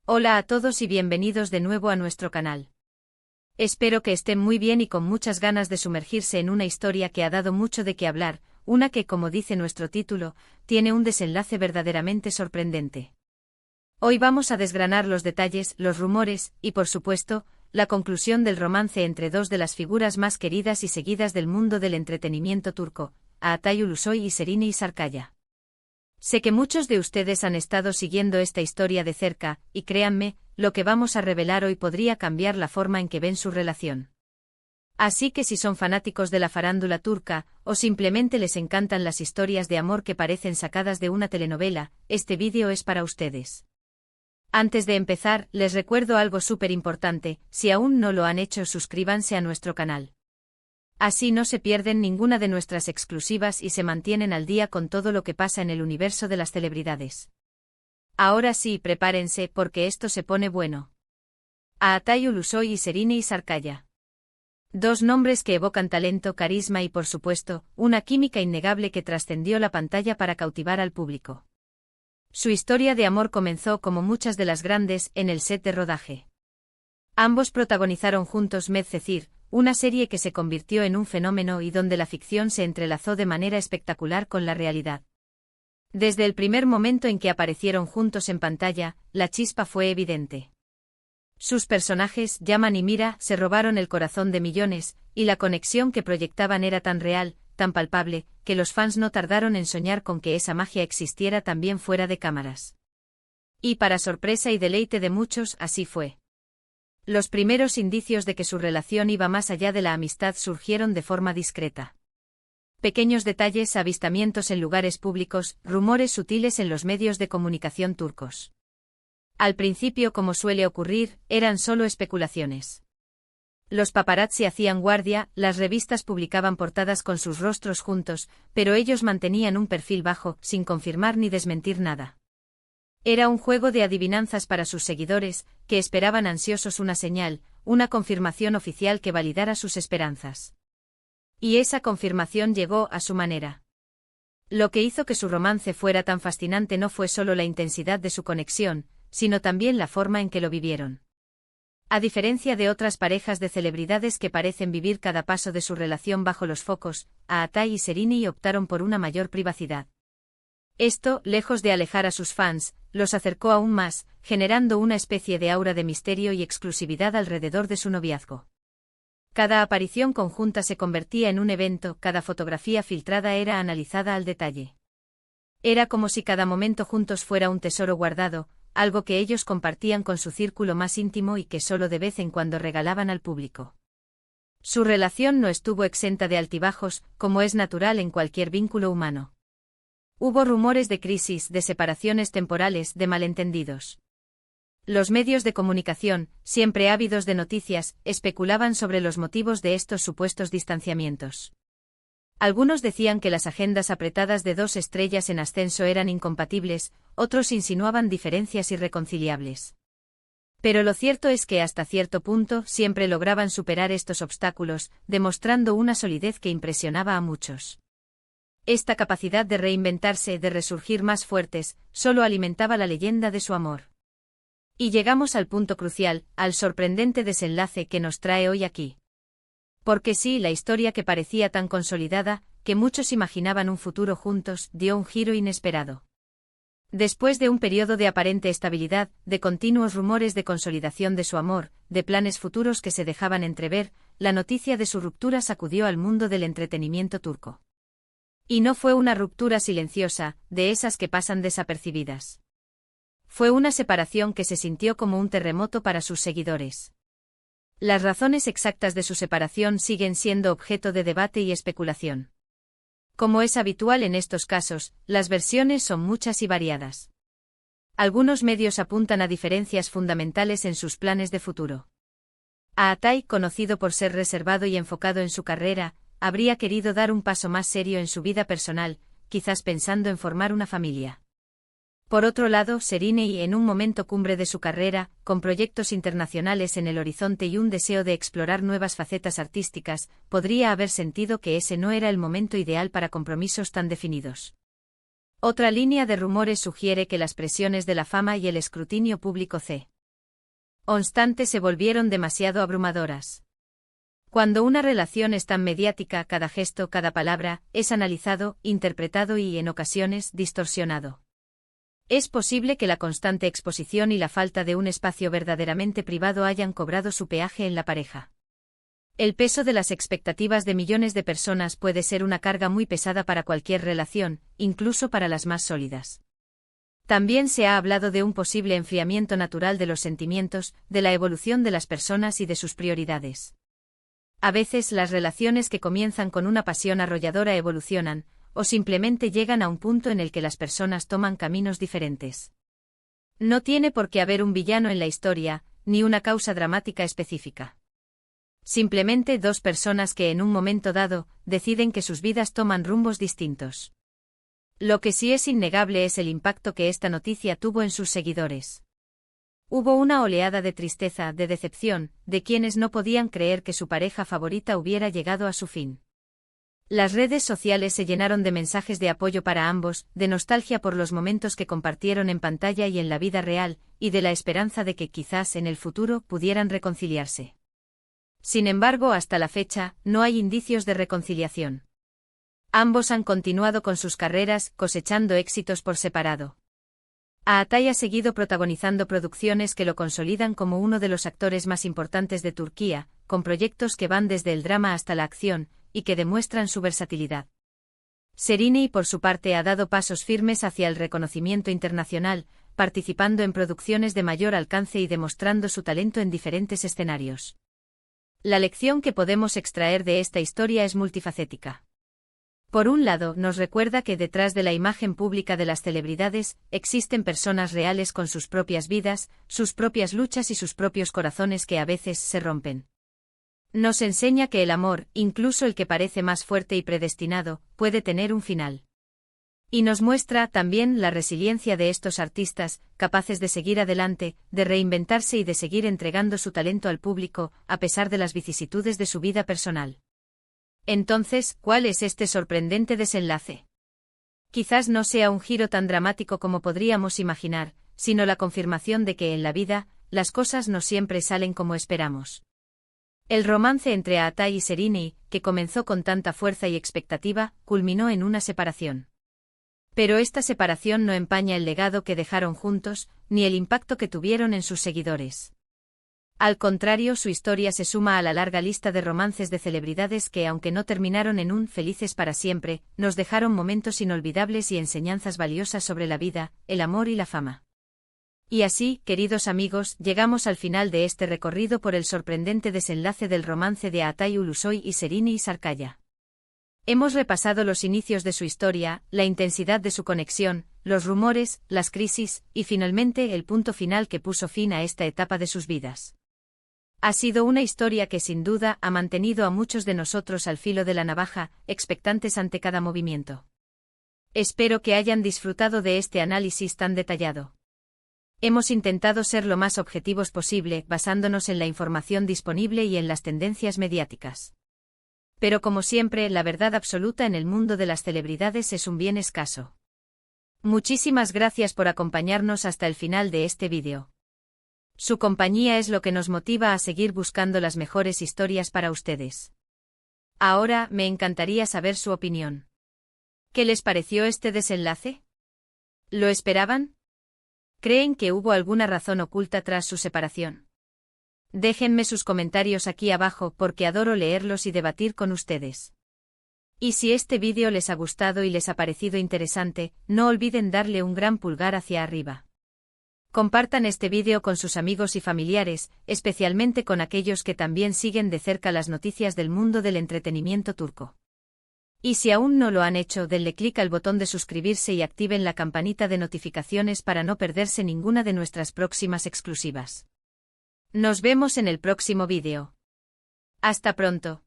Hola a todos y bienvenidos de nuevo a nuestro canal. Espero que estén muy bien y con muchas ganas de sumergirse en una historia que ha dado mucho de qué hablar, una que, como dice nuestro título, tiene un desenlace verdaderamente sorprendente. Hoy vamos a desgranar los detalles, los rumores, y por supuesto, la conclusión del romance entre dos de las figuras más queridas y seguidas del mundo del entretenimiento turco, Altay Ulusoy y Şehrine Sarıkaya. Sé que muchos de ustedes han estado siguiendo esta historia de cerca, y créanme, lo que vamos a revelar hoy podría cambiar la forma en que ven su relación. Así que si son fanáticos de la farándula turca, o simplemente les encantan las historias de amor que parecen sacadas de una telenovela, este vídeo es para ustedes. Antes de empezar, les recuerdo algo súper importante: si aún no lo han hecho, suscríbanse a nuestro canal. Así no se pierden ninguna de nuestras exclusivas y se mantienen al día con todo lo que pasa en el universo de las celebridades. Ahora sí, prepárense porque esto se pone bueno. Altay Ulusoy y Şehrine Sarıkaya. Dos nombres que evocan talento, carisma y por supuesto, una química innegable que trascendió la pantalla para cautivar al público. Su historia de amor comenzó, como muchas de las grandes, en el set de rodaje. Ambos protagonizaron juntos Medcezir, una serie que se convirtió en un fenómeno y donde la ficción se entrelazó de manera espectacular con la realidad. Desde el primer momento en que aparecieron juntos en pantalla, la chispa fue evidente. Sus personajes, Yaman y Mira, se robaron el corazón de millones, y la conexión que proyectaban era tan real, tan palpable, que los fans no tardaron en soñar con que esa magia existiera también fuera de cámaras. Y para sorpresa y deleite de muchos, así fue. Los primeros indicios de que su relación iba más allá de la amistad surgieron de forma discreta. Pequeños detalles, avistamientos en lugares públicos, rumores sutiles en los medios de comunicación turcos. Al principio, como suele ocurrir, eran solo especulaciones. Los paparazzi hacían guardia, las revistas publicaban portadas con sus rostros juntos, pero ellos mantenían un perfil bajo, sin confirmar ni desmentir nada. Era un juego de adivinanzas para sus seguidores, que esperaban ansiosos una señal, una confirmación oficial que validara sus esperanzas. Y esa confirmación llegó a su manera. Lo que hizo que su romance fuera tan fascinante no fue solo la intensidad de su conexión, sino también la forma en que lo vivieron. A diferencia de otras parejas de celebridades que parecen vivir cada paso de su relación bajo los focos, Altay y Şehrine optaron por una mayor privacidad. Esto, lejos de alejar a sus fans, los acercó aún más, generando una especie de aura de misterio y exclusividad alrededor de su noviazgo. Cada aparición conjunta se convertía en un evento, cada fotografía filtrada era analizada al detalle. Era como si cada momento juntos fuera un tesoro guardado, algo que ellos compartían con su círculo más íntimo y que solo de vez en cuando regalaban al público. Su relación no estuvo exenta de altibajos, como es natural en cualquier vínculo humano. Hubo rumores de crisis, de separaciones temporales, de malentendidos. Los medios de comunicación, siempre ávidos de noticias, especulaban sobre los motivos de estos supuestos distanciamientos. Algunos decían que las agendas apretadas de dos estrellas en ascenso eran incompatibles, otros insinuaban diferencias irreconciliables. Pero lo cierto es que hasta cierto punto siempre lograban superar estos obstáculos, demostrando una solidez que impresionaba a muchos. Esta capacidad de reinventarse, de resurgir más fuertes, solo alimentaba la leyenda de su amor. Y llegamos al punto crucial, al sorprendente desenlace que nos trae hoy aquí. Porque sí, la historia que parecía tan consolidada, que muchos imaginaban un futuro juntos, dio un giro inesperado. Después de un periodo de aparente estabilidad, de continuos rumores de consolidación de su amor, de planes futuros que se dejaban entrever, la noticia de su ruptura sacudió al mundo del entretenimiento turco. Y no fue una ruptura silenciosa, de esas que pasan desapercibidas. Fue una separación que se sintió como un terremoto para sus seguidores. Las razones exactas de su separación siguen siendo objeto de debate y especulación. Como es habitual en estos casos, las versiones son muchas y variadas. Algunos medios apuntan a diferencias fundamentales en sus planes de futuro. Altay, conocido por ser reservado y enfocado en su carrera, habría querido dar un paso más serio en su vida personal, quizás pensando en formar una familia. Por otro lado, Şehrine, en un momento cumbre de su carrera, con proyectos internacionales en el horizonte y un deseo de explorar nuevas facetas artísticas, podría haber sentido que ese no era el momento ideal para compromisos tan definidos. Otra línea de rumores sugiere que las presiones de la fama y el escrutinio público constante se volvieron demasiado abrumadoras. Cuando una relación es tan mediática, cada gesto, cada palabra, es analizado, interpretado y, en ocasiones, distorsionado. Es posible que la constante exposición y la falta de un espacio verdaderamente privado hayan cobrado su peaje en la pareja. El peso de las expectativas de millones de personas puede ser una carga muy pesada para cualquier relación, incluso para las más sólidas. También se ha hablado de un posible enfriamiento natural de los sentimientos, de la evolución de las personas y de sus prioridades. A veces las relaciones que comienzan con una pasión arrolladora evolucionan, o simplemente llegan a un punto en el que las personas toman caminos diferentes. No tiene por qué haber un villano en la historia, ni una causa dramática específica. Simplemente dos personas que en un momento dado, deciden que sus vidas toman rumbos distintos. Lo que sí es innegable es el impacto que esta noticia tuvo en sus seguidores. Hubo una oleada de tristeza, de decepción, de quienes no podían creer que su pareja favorita hubiera llegado a su fin. Las redes sociales se llenaron de mensajes de apoyo para ambos, de nostalgia por los momentos que compartieron en pantalla y en la vida real, y de la esperanza de que quizás en el futuro pudieran reconciliarse. Sin embargo, hasta la fecha, no hay indicios de reconciliación. Ambos han continuado con sus carreras, cosechando éxitos por separado. Atay ha seguido protagonizando producciones que lo consolidan como uno de los actores más importantes de Turquía, con proyectos que van desde el drama hasta la acción, y que demuestran su versatilidad. Serenay, por su parte, ha dado pasos firmes hacia el reconocimiento internacional, participando en producciones de mayor alcance y demostrando su talento en diferentes escenarios. La lección que podemos extraer de esta historia es multifacética. Por un lado, nos recuerda que detrás de la imagen pública de las celebridades, existen personas reales con sus propias vidas, sus propias luchas y sus propios corazones que a veces se rompen. Nos enseña que el amor, incluso el que parece más fuerte y predestinado, puede tener un final. Y nos muestra también la resiliencia de estos artistas, capaces de seguir adelante, de reinventarse y de seguir entregando su talento al público, a pesar de las vicisitudes de su vida personal. Entonces, ¿cuál es este sorprendente desenlace? Quizás no sea un giro tan dramático como podríamos imaginar, sino la confirmación de que en la vida, las cosas no siempre salen como esperamos. El romance entre Atay y Serenay, que comenzó con tanta fuerza y expectativa, culminó en una separación. Pero esta separación no empaña el legado que dejaron juntos, ni el impacto que tuvieron en sus seguidores. Al contrario, su historia se suma a la larga lista de romances de celebridades que, aunque no terminaron en un felices para siempre, nos dejaron momentos inolvidables y enseñanzas valiosas sobre la vida, el amor y la fama. Y así, queridos amigos, llegamos al final de este recorrido por el sorprendente desenlace del romance de Atay Ulusoy y Serenay Sarıkaya. Hemos repasado los inicios de su historia, la intensidad de su conexión, los rumores, las crisis, y finalmente el punto final que puso fin a esta etapa de sus vidas. Ha sido una historia que sin duda ha mantenido a muchos de nosotros al filo de la navaja, expectantes ante cada movimiento. Espero que hayan disfrutado de este análisis tan detallado. Hemos intentado ser lo más objetivos posible, basándonos en la información disponible y en las tendencias mediáticas. Pero como siempre, la verdad absoluta en el mundo de las celebridades es un bien escaso. Muchísimas gracias por acompañarnos hasta el final de este vídeo. Su compañía es lo que nos motiva a seguir buscando las mejores historias para ustedes. Ahora, me encantaría saber su opinión. ¿Qué les pareció este desenlace? ¿Lo esperaban? ¿Creen que hubo alguna razón oculta tras su separación? Déjenme sus comentarios aquí abajo porque adoro leerlos y debatir con ustedes. Y si este vídeo les ha gustado y les ha parecido interesante, no olviden darle un gran pulgar hacia arriba. Compartan este vídeo con sus amigos y familiares, especialmente con aquellos que también siguen de cerca las noticias del mundo del entretenimiento turco. Y si aún no lo han hecho, denle clic al botón de suscribirse y activen la campanita de notificaciones para no perderse ninguna de nuestras próximas exclusivas. Nos vemos en el próximo vídeo. Hasta pronto.